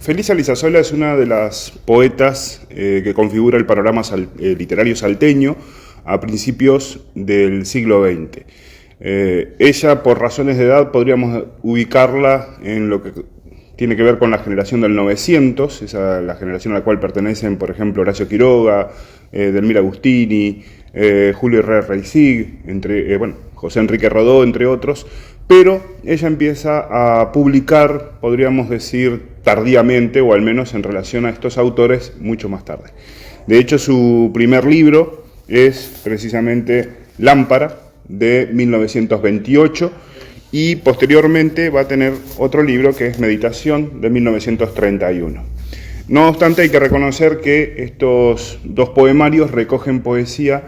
Felisa Lizasola es una de las poetas que configura el panorama literario salteño a principios del siglo XX. Ella, por razones de edad, podríamos ubicarla en lo que tiene que ver con la generación del 900, la generación a la cual pertenecen, por ejemplo, Horacio Quiroga, Delmira Agustini, Julio Herrera Reisig, José Enrique Rodó, entre otros, pero ella empieza a publicar, podríamos decir, tardíamente, o al menos en relación a estos autores, mucho más tarde. De hecho, su primer libro es precisamente Lámpara, de 1928, y posteriormente va a tener otro libro que es Meditación, de 1931. No obstante, hay que reconocer que estos dos poemarios recogen poesía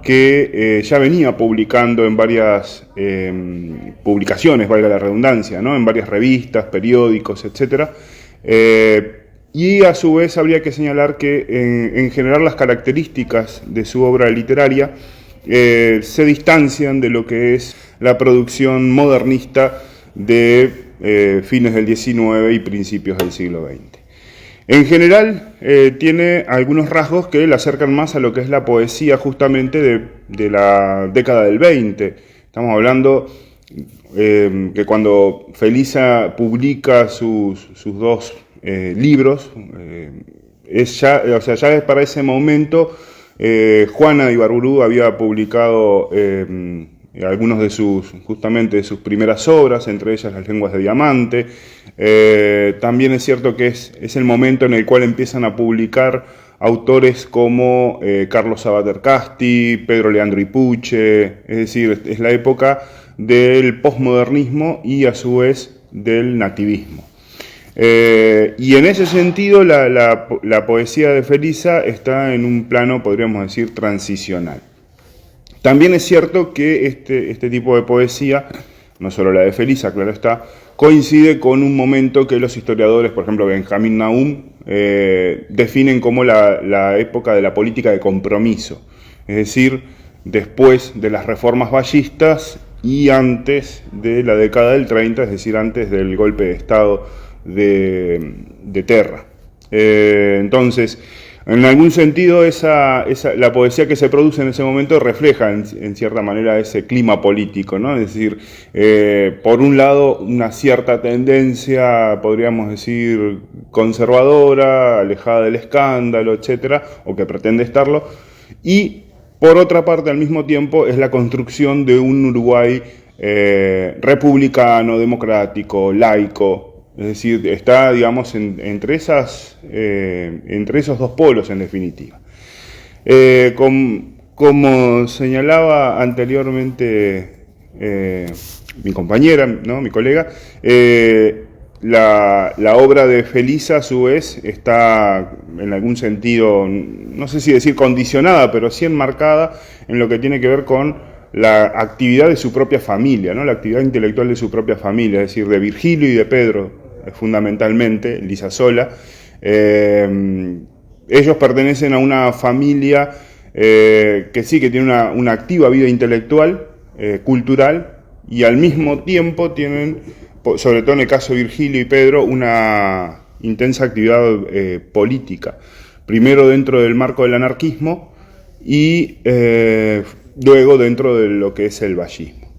que ya venía publicando en varias publicaciones, valga la redundancia, ¿no? En varias revistas, periódicos, etc. Y a su vez habría que señalar que en general las características de su obra literaria se distancian de lo que es la producción modernista de fines del XIX y principios del siglo XX. En general, tiene algunos rasgos que le acercan más a lo que es la poesía justamente de la década del 20. Estamos hablando que cuando Felisa publica sus dos libros, ya es para ese momento. Juana de Ibarburu había publicado algunos de sus primeras obras, entre ellas Las lenguas de diamante. También es cierto que es el momento en el cual empiezan a publicar autores como Carlos Sabater Casti, Pedro Leandro Ipuche, es decir, es la época del posmodernismo y a su vez del nativismo. Y en ese sentido la poesía de Felisa está en un plano, podríamos decir, transicional. También es cierto que este tipo de poesía, no solo la de Felisa, claro está, coincide con un momento que los historiadores, por ejemplo Benjamín Nahum, definen como la época de la política de compromiso, es decir, después de las reformas vallistas y antes de la década del 30, es decir, antes del golpe de Estado de Terra. Entonces, en algún sentido, la poesía que se produce en ese momento refleja en cierta manera ese clima político, ¿no? Es decir, por un lado, una cierta tendencia, podríamos decir, conservadora, alejada del escándalo, etcétera, o que pretende estarlo, y por otra parte, al mismo tiempo, es la construcción de un Uruguay republicano, democrático, laico. Es decir, está, digamos, entre esos dos polos, en definitiva. Como señalaba anteriormente mi compañera, ¿no? Mi colega, la obra de Felisa, a su vez, está en algún sentido, no sé si decir condicionada, pero sí enmarcada en lo que tiene que ver con la actividad de su propia familia, ¿no? La actividad intelectual de su propia familia, es decir, de Virgilio y de Pedro, fundamentalmente, Lizasola. Ellos pertenecen a una familia que sí, que tiene una activa vida intelectual, cultural, y al mismo tiempo tienen, sobre todo en el caso de Virgilio y Pedro, una intensa actividad política. Primero dentro del marco del anarquismo y luego dentro de lo que es el vallismo.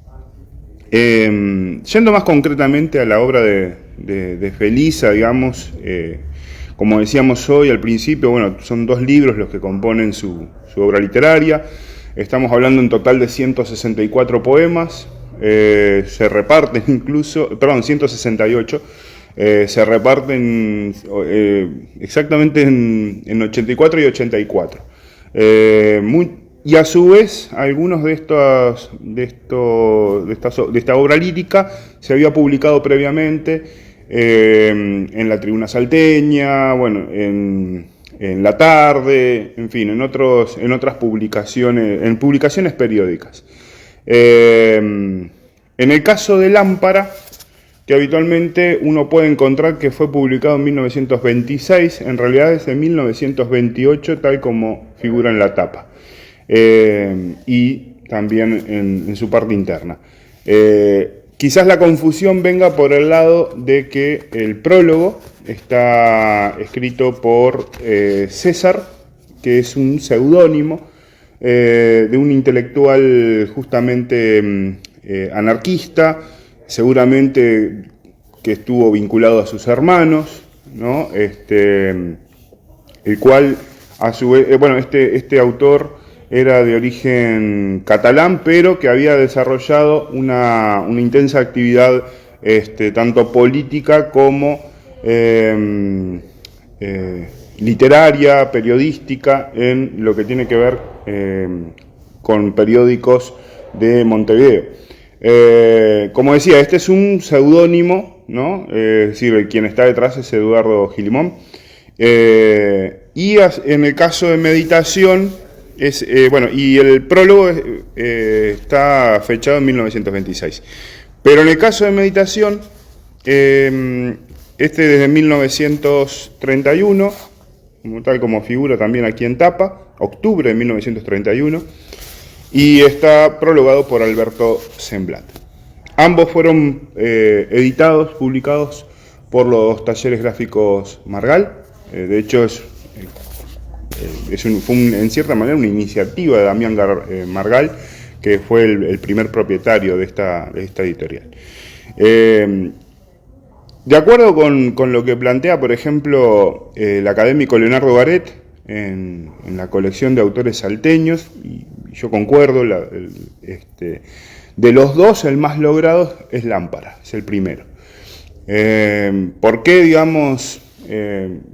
Yendo más concretamente a la obra de Felisa, digamos, como decíamos hoy al principio, bueno, son dos libros los que componen su obra literaria. Estamos hablando en total de 164 poemas, se reparten 168, se reparten exactamente en 84 y 84. Y a su vez, algunos de esta obra lírica se había publicado previamente en La Tribuna Salteña, bueno, en La Tarde, en fin, en otras publicaciones, en publicaciones periódicas. En el caso de Lámpara, que habitualmente uno puede encontrar que fue publicado en 1926, en realidad es de 1928, tal como figura en la tapa. Y también en su parte interna. Quizás la confusión venga por el lado de que el prólogo está escrito por César, que es un seudónimo de un intelectual justamente anarquista, seguramente que estuvo vinculado a sus hermanos, ¿no? El cual, a su vez, bueno, este autor era de origen catalán, pero que había desarrollado una intensa actividad tanto política como literaria, periodística, en lo que tiene que ver con periódicos de Montevideo. Como decía, este es un seudónimo, ¿no? Es decir, quien está detrás es Eduardo Gilimón. Y en el caso de Meditación, y el prólogo está fechado en 1926. Pero en el caso de Meditación, desde 1931, tal como figura también aquí en tapa, octubre de 1931, y está prologado por Alberto Semblat. Ambos fueron editados, publicados por los Talleres Gráficos Margal. De hecho, fue en cierta manera una iniciativa de Damián Margal, que fue el primer propietario de esta editorial. De acuerdo con lo que plantea, por ejemplo, el académico Leonardo Baret en la colección de autores salteños, y yo concuerdo, de los dos el más logrado es Lámpara, es el primero. ¿Por qué, digamos,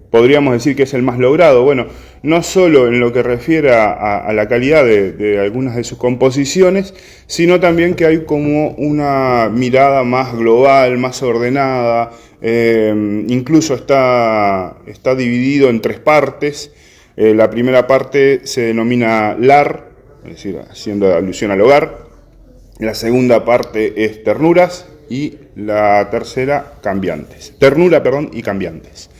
podríamos decir que es el más logrado? Bueno, no solo en lo que refiere a la calidad de algunas de sus composiciones, sino también que hay como una mirada más global, más ordenada, incluso está dividido en 3 partes. La primera parte se denomina Lar, es decir, haciendo alusión al hogar. La segunda parte es Ternuras y la tercera Cambiantes. Ternura, perdón, y Cambiantes.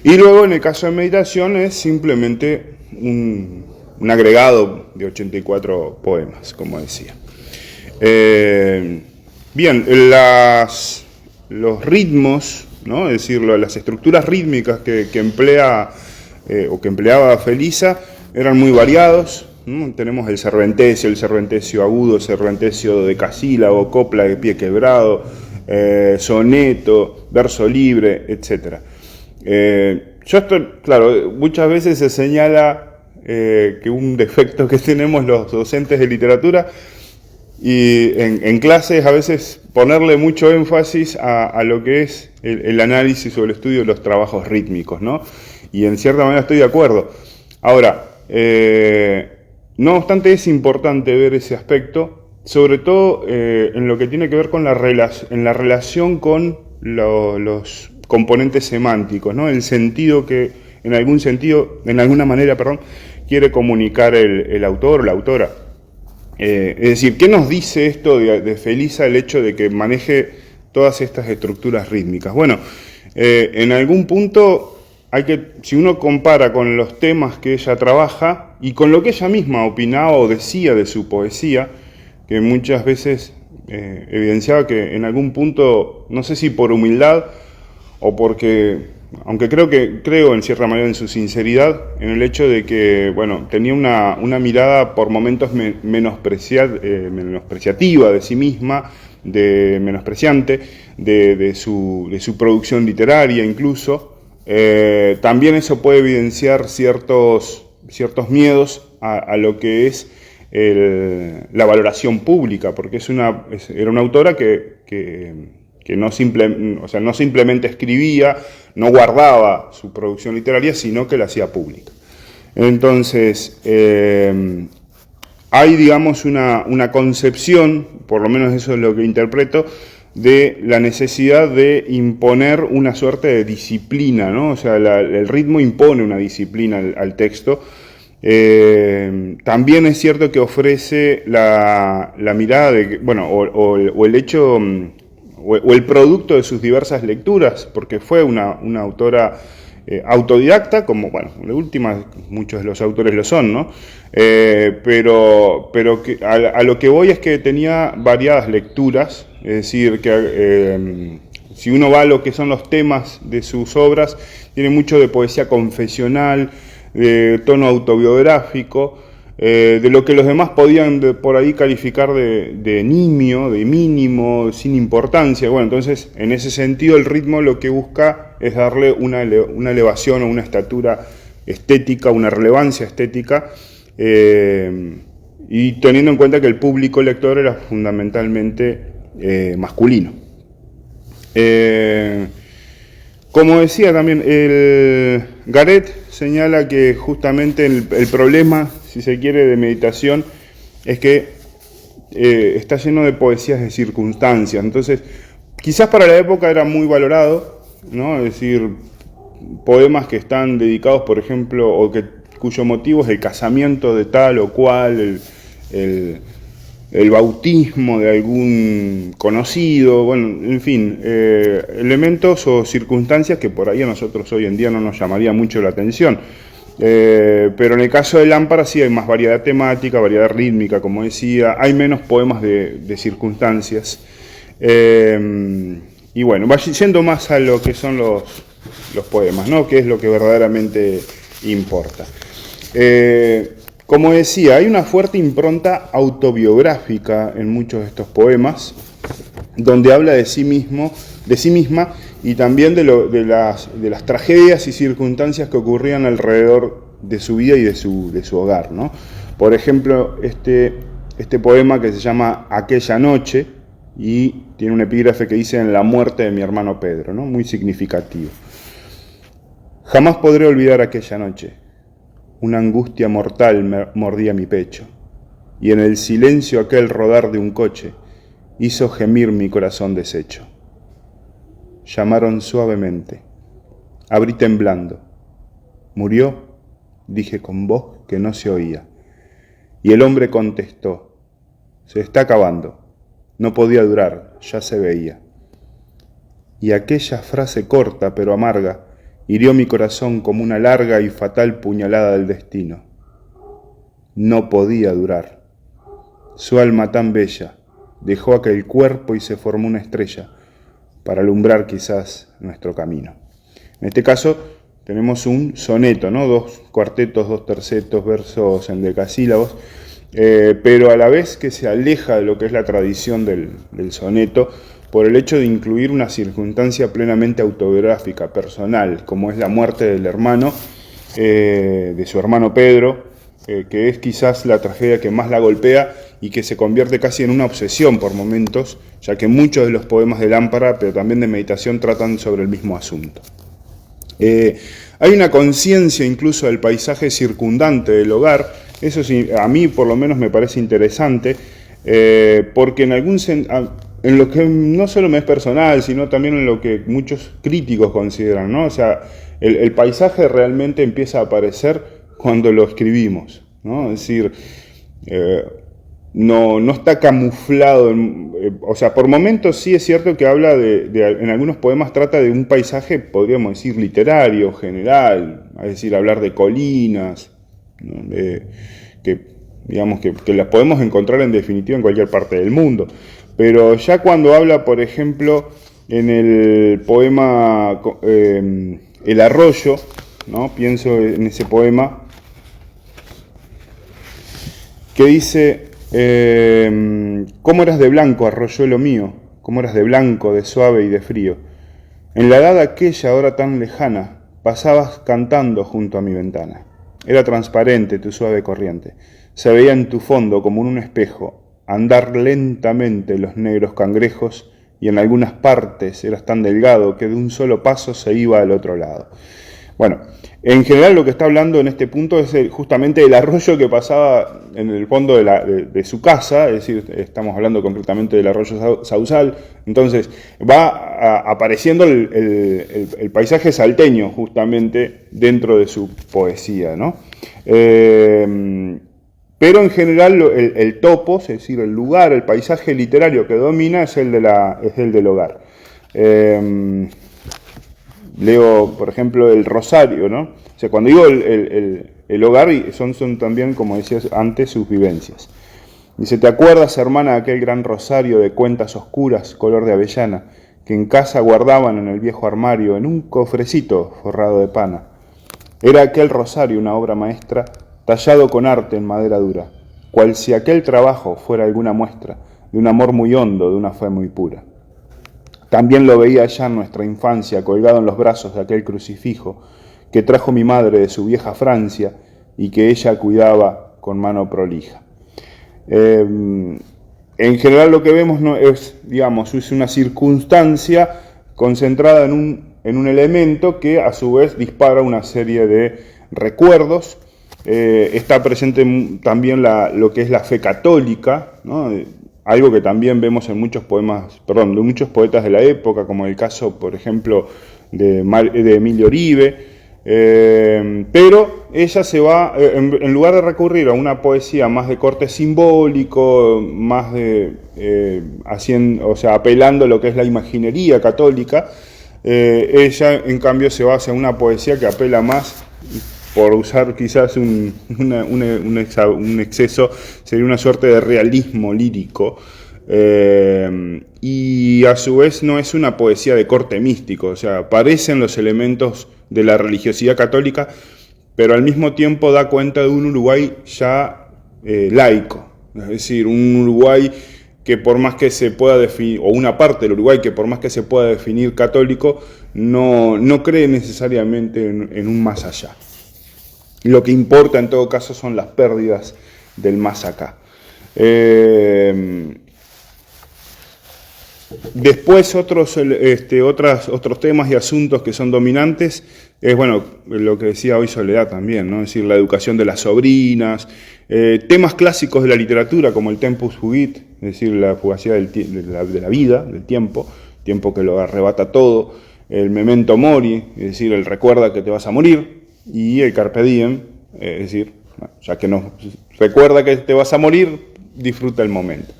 Y luego, en el caso de Meditación, es simplemente un agregado de 84 poemas, como decía. Bien, los ritmos, ¿no? Es decir, las estructuras rítmicas que empleaba Felisa eran muy variados, ¿no? Tenemos el serventecio agudo, el serventecio decasílabo, copla de pie quebrado, soneto, verso libre, etc. Claro, muchas veces se señala que un defecto que tenemos los docentes de literatura, y en clases a veces ponerle mucho énfasis a lo que es el análisis o el estudio de los trabajos rítmicos, ¿no? Y en cierta manera estoy de acuerdo. Ahora, no obstante, es importante ver ese aspecto, sobre todo en lo que tiene que ver con la relación con los componentes semánticos, ¿no? El sentido que, en alguna manera, quiere comunicar el autor o la autora. Es decir, ¿qué nos dice esto de Felisa, el hecho de que maneje todas estas estructuras rítmicas? Bueno, en algún punto si uno compara con los temas que ella trabaja y con lo que ella misma opinaba o decía de su poesía, que muchas veces evidenciaba que en algún punto, no sé si por humildad o porque, aunque creo en cierta manera en su sinceridad, en el hecho de que, bueno, tenía una mirada por momentos menospreciativa de sí misma, menospreciante de su producción literaria incluso. También eso puede evidenciar ciertos miedos a lo que es la valoración pública, porque era una autora que no simplemente escribía, no guardaba su producción literaria, sino que la hacía pública. Entonces, hay, digamos, una concepción, por lo menos eso es lo que interpreto, de la necesidad de imponer una suerte de disciplina, ¿no? O sea, el ritmo impone una disciplina al texto. También es cierto que ofrece la mirada de, bueno, o el hecho, o el producto de sus diversas lecturas, porque fue una autora autodidacta, como, bueno, de última, muchos de los autores lo son, ¿no? Pero que a lo que voy es que tenía variadas lecturas, Es decir, que si uno va a lo que son los temas de sus obras, tiene mucho de poesía confesional, de tono autobiográfico, de lo que los demás podían por ahí calificar de nimio, de mínimo, sin importancia. Bueno, entonces, en ese sentido, el ritmo lo que busca es darle una elevación o una estatura estética, una relevancia estética, y teniendo en cuenta que el público lector era fundamentalmente masculino. Como decía también, Garet señala que justamente el problema, si se quiere, de meditación es que está lleno de poesías de circunstancias. Entonces, quizás para la época era muy valorado, ¿no? Es decir, poemas que están dedicados, por ejemplo, o cuyo motivo es el casamiento de tal o cual, el bautismo de algún conocido, bueno, en fin, elementos o circunstancias que por ahí a nosotros hoy en día no nos llamaría mucho la atención. Pero en el caso de Lámpara sí hay más variedad temática, variedad rítmica, como decía, hay menos poemas de circunstancias. Y bueno, va yendo más a lo que son los poemas, ¿no? Que es lo que verdaderamente importa. Como decía, hay una fuerte impronta autobiográfica en muchos de estos poemas, donde habla de sí mismo, de sí misma, y también de las tragedias y circunstancias que ocurrían alrededor de su vida y de su hogar, ¿no? Por ejemplo, este poema que se llama Aquella noche, y tiene un epígrafe que dice: en la muerte de mi hermano Pedro, ¿no? Muy significativo. Jamás podré olvidar aquella noche. Una angustia mortal mordía mi pecho, y en el silencio aquel rodar de un coche hizo gemir mi corazón deshecho. Llamaron suavemente. Abrí temblando. ¿Murió?, dije con voz que no se oía. Y el hombre contestó: se está acabando. No podía durar, ya se veía. Y aquella frase corta pero amarga hirió mi corazón como una larga y fatal puñalada del destino. No podía durar. Su alma tan bella dejó aquel cuerpo y se formó una estrella para alumbrar quizás nuestro camino. En este caso tenemos un soneto, ¿no? 2 cuartetos, 2 tercetos, versos en decasílabos, pero a la vez que se aleja de lo que es la tradición del soneto, por el hecho de incluir una circunstancia plenamente autobiográfica, personal, como es la muerte del hermano, de su hermano Pedro, que es quizás la tragedia que más la golpea y que se convierte casi en una obsesión por momentos, ya que muchos de los poemas de Lámpara, pero también de meditación, tratan sobre el mismo asunto. Hay una conciencia incluso del paisaje circundante del hogar. Eso sí, a mí por lo menos me parece interesante, porque en lo que no solo me es personal, sino también en lo que muchos críticos consideran, ¿no? O sea, el paisaje realmente empieza a aparecer cuando lo escribimos, ¿no? Es decir, no está camuflado, o sea, por momentos sí es cierto que habla en algunos poemas trata de un paisaje, podríamos decir, literario, general, es decir, hablar de colinas, ¿no? Digamos que las podemos encontrar en definitiva en cualquier parte del mundo. Pero ya cuando habla, por ejemplo, en el poema El arroyo, ¿no? Pienso en ese poema que dice: ¿cómo eras de blanco, arroyuelo mío? ¿Cómo eras de blanco, de suave y de frío? En la edad aquella, ahora tan lejana, pasabas cantando junto a mi ventana. Era transparente tu suave corriente. Se veía en tu fondo, como en un espejo, andar lentamente los negros cangrejos, y en algunas partes eras tan delgado que de un solo paso se iba al otro lado. Bueno, en general lo que está hablando en este punto es justamente el arroyo que pasaba en el fondo de su casa, es decir, estamos hablando concretamente del arroyo Sauzal. Entonces va apareciendo el paisaje salteño justamente dentro de su poesía, ¿no? Pero en general el topos, es decir, el lugar, el paisaje literario que domina es el del hogar. Leo, por ejemplo, el Rosario, ¿no? O sea, cuando digo el hogar, son también, como decías antes, sus vivencias. Dice, ¿te acuerdas, hermana, de aquel gran rosario de cuentas oscuras, color de avellana, que en casa guardaban en el viejo armario, en un cofrecito forrado de pana? Era aquel rosario una obra maestra, tallado con arte en madera dura, cual si aquel trabajo fuera alguna muestra de un amor muy hondo, de una fe muy pura. También lo veía ya en nuestra infancia, colgado en los brazos de aquel crucifijo que trajo mi madre de su vieja Francia y que ella cuidaba con mano prolija. En general lo que vemos no es, digamos, es una circunstancia concentrada en un elemento que a su vez dispara una serie de recuerdos. Está presente también lo que es la fe católica, ¿no? Algo que también vemos en muchos poemas, de muchos poetas de la época, como el caso, por ejemplo, de Emilio Oribe. Pero ella se va, en lugar de recurrir a una poesía más de corte simbólico, más de apelando a lo que es la imaginería católica, ella en cambio se va hacia una poesía que apela más, por usar quizás un exceso, sería una suerte de realismo lírico, y a su vez no es una poesía de corte místico, o sea, aparecen los elementos de la religiosidad católica, pero al mismo tiempo da cuenta de un Uruguay ya laico, es decir, un Uruguay que por más que se pueda definir, o una parte del Uruguay que por más que se pueda definir católico, no cree necesariamente en un más allá. Lo que importa en todo caso son las pérdidas del más acá. Después otros temas y asuntos que son dominantes es, bueno, lo que decía hoy Soledad también, ¿no? Es decir, la educación de las sobrinas, temas clásicos de la literatura como el tempus fugit, es decir, la fugacidad de la vida, del tiempo que lo arrebata todo, el memento mori, es decir, el recuerda que te vas a morir, y el carpe diem, es decir, ya que nos recuerda que te vas a morir, disfruta el momento.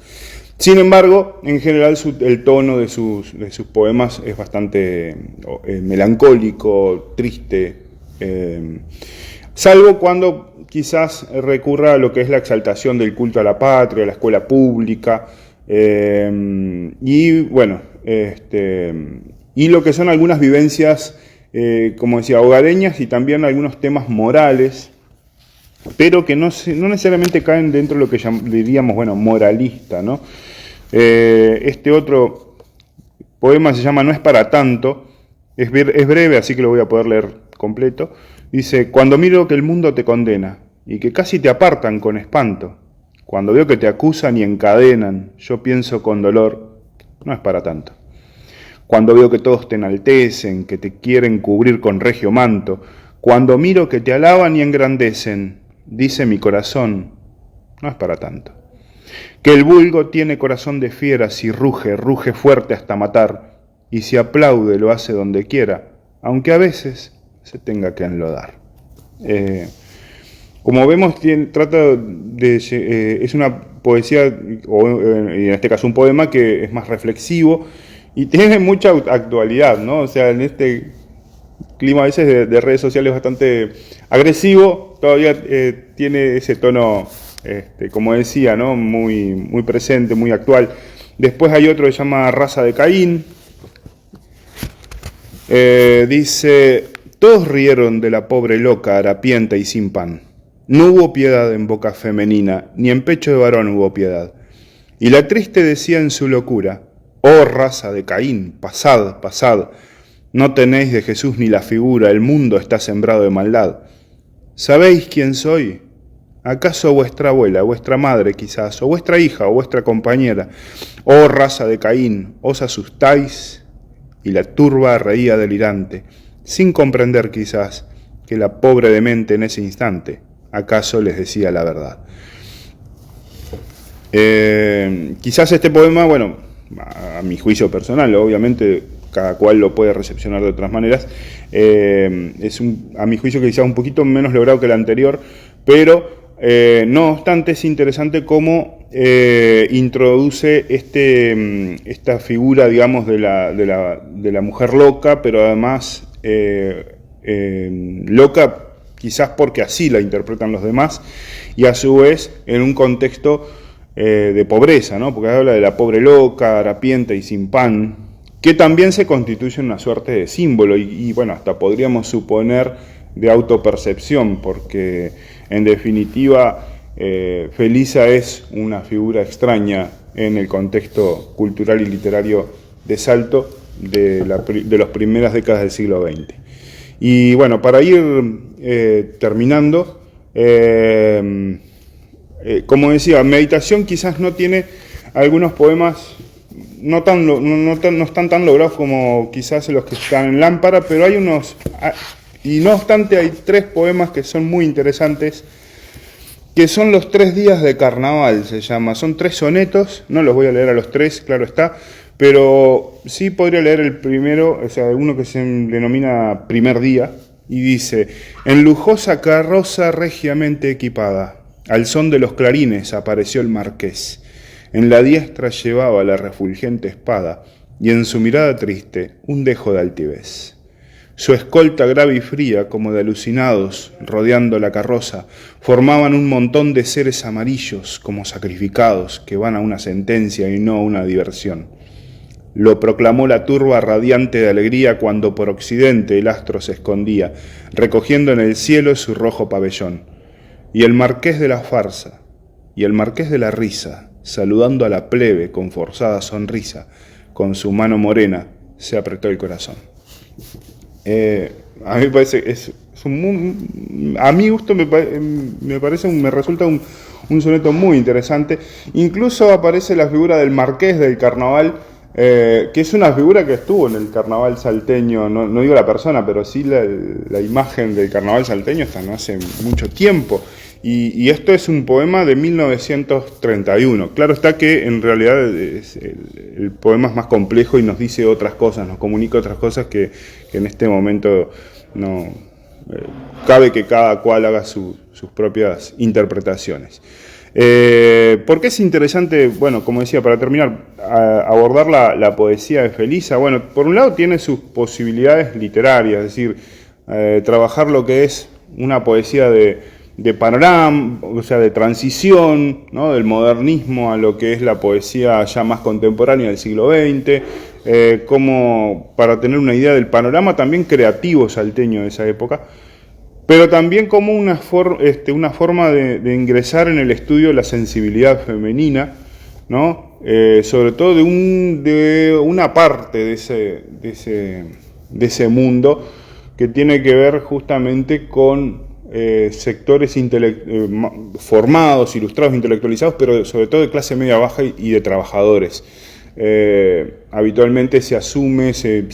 Sin embargo, en general el tono de sus poemas es bastante melancólico, triste, salvo cuando quizás recurra a lo que es la exaltación del culto a la patria, a la escuela pública, y bueno, y lo que son algunas vivencias, como decía, hogareñas y también algunos temas morales, pero que no necesariamente caen dentro de lo que diríamos, bueno, moralista, ¿no? Este otro poema se llama No es para tanto, es breve, así que lo voy a poder leer completo. Dice, cuando miro que el mundo te condena y que casi te apartan con espanto, cuando veo que te acusan y encadenan, yo pienso con dolor, no es para tanto. Cuando veo que todos te enaltecen, que te quieren cubrir con regio manto, cuando miro que te alaban y engrandecen, dice mi corazón, no es para tanto. Que el vulgo tiene corazón de fiera, si ruge fuerte hasta matar, y si aplaude lo hace donde quiera, aunque a veces se tenga que enlodar. Como vemos, es una poesía, o en este caso un poema que es más reflexivo, y tiene mucha actualidad, ¿no? O sea, en este clima a veces de redes sociales bastante agresivo, todavía tiene ese tono, como decía, ¿no? Muy presente, muy actual. Después hay otro que se llama Raza de Caín. Dice, todos rieron de la pobre loca, harapienta y sin pan. No hubo piedad en boca femenina, ni en pecho de varón hubo piedad. Y la triste decía en su locura, oh raza de Caín, pasad, pasad, no tenéis de Jesús ni la figura, el mundo está sembrado de maldad. ¿Sabéis quién soy? ¿Acaso vuestra abuela, vuestra madre quizás, o vuestra hija, o vuestra compañera? Oh raza de Caín, ¿os asustáis? Y la turba reía delirante, sin comprender quizás que la pobre demente en ese instante, acaso les decía la verdad. Quizás este poema, bueno, a mi juicio personal, obviamente cada cual lo puede recepcionar de otras maneras, a mi juicio quizás un poquito menos logrado que el anterior, pero no obstante es interesante cómo introduce esta figura, digamos, de la mujer loca, pero además loca quizás porque así la interpretan los demás, y a su vez en un contexto de pobreza, ¿no? Porque habla de la pobre loca, harapienta y sin pan, que también se constituye una suerte de símbolo y bueno, hasta podríamos suponer de autopercepción, porque en definitiva Felisa es una figura extraña en el contexto cultural y literario de Salto de las primeras décadas del siglo XX. Y bueno, para ir terminando, como decía, Meditación quizás no tiene algunos poemas, no están tan logrados como quizás los que están en Lámpara, pero hay unos, y no obstante hay 3 poemas que son muy interesantes, que son los 3 días de carnaval, se llama. Son 3 sonetos, no los voy a leer a los 3, claro está, pero sí podría leer el primero, o sea, uno que se denomina Primer Día, y dice: en lujosa carroza regiamente equipada, al son de los clarines apareció el marqués. En la diestra llevaba la refulgente espada, y en su mirada triste un dejo de altivez. Su escolta grave y fría, como de alucinados, rodeando la carroza, formaban un montón de seres amarillos, como sacrificados, que van a una sentencia y no a una diversión. Lo proclamó la turba radiante de alegría cuando por occidente el astro se escondía, recogiendo en el cielo su rojo pabellón. Y el marqués de la farsa, y el marqués de la risa, saludando a la plebe con forzada sonrisa, con su mano morena se apretó el corazón. A mí me parece, a mi gusto me resulta un soneto muy interesante. Incluso aparece la figura del marqués del carnaval, que es una figura que estuvo en el carnaval salteño, no digo la persona, pero sí la imagen del carnaval salteño hasta no hace mucho tiempo. Y esto es un poema de 1931. Claro está que en realidad el poema es más complejo y nos dice otras cosas, nos comunica otras cosas que en este momento no cabe que cada cual haga sus propias interpretaciones. ¿Por qué es interesante, bueno, como decía, para terminar, abordar la poesía de Felisa? Bueno, por un lado tiene sus posibilidades literarias, es decir, trabajar lo que es una poesía de panorama, o sea, de transición, ¿no? Del modernismo a lo que es la poesía ya más contemporánea del siglo XX, como para tener una idea del panorama también creativo salteño de esa época, pero también como una forma de ingresar en el estudio de la sensibilidad femenina, ¿no? Sobre todo de una parte de ese mundo que tiene que ver justamente con sectores formados, ilustrados, intelectualizados, pero sobre todo de clase media baja y de trabajadores. Habitualmente se asume, se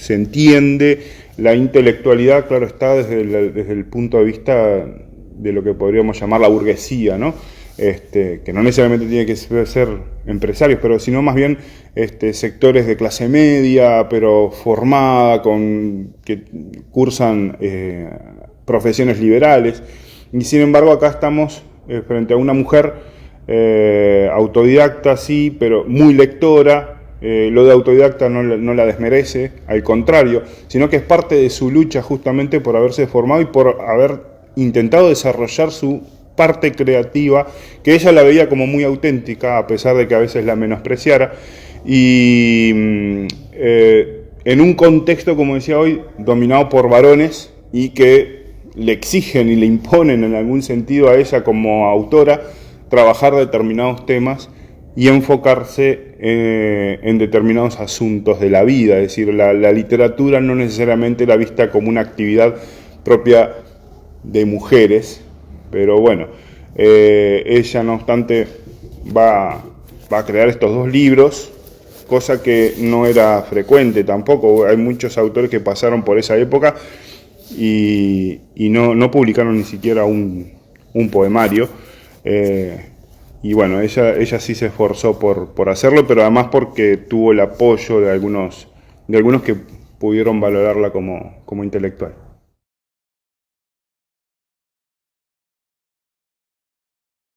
entiende la intelectualidad, claro está, desde el punto de vista de lo que podríamos llamar la burguesía, ¿no? Que no necesariamente tiene que ser empresarios, pero sino más bien sectores de clase media, pero formada, que cursan profesiones liberales, y sin embargo acá estamos frente a una mujer autodidacta, sí, pero muy lectora. Lo de autodidacta no la desmerece, al contrario, sino que es parte de su lucha justamente por haberse formado y por haber intentado desarrollar su parte creativa, que ella la veía como muy auténtica, a pesar de que a veces la menospreciara, y en un contexto, como decía hoy, dominado por varones y que le exigen y le imponen en algún sentido a ella como autora trabajar determinados temas y enfocarse en determinados asuntos de la vida. Es decir, la literatura no necesariamente la vista como una actividad propia de mujeres, pero bueno, ella no obstante va a crear estos 2 libros, cosa que no era frecuente tampoco. Hay muchos autores que pasaron por esa época y no publicaron ni siquiera un poemario. Y bueno, ella sí se esforzó por hacerlo, pero además porque tuvo el apoyo de algunos que pudieron valorarla como intelectual.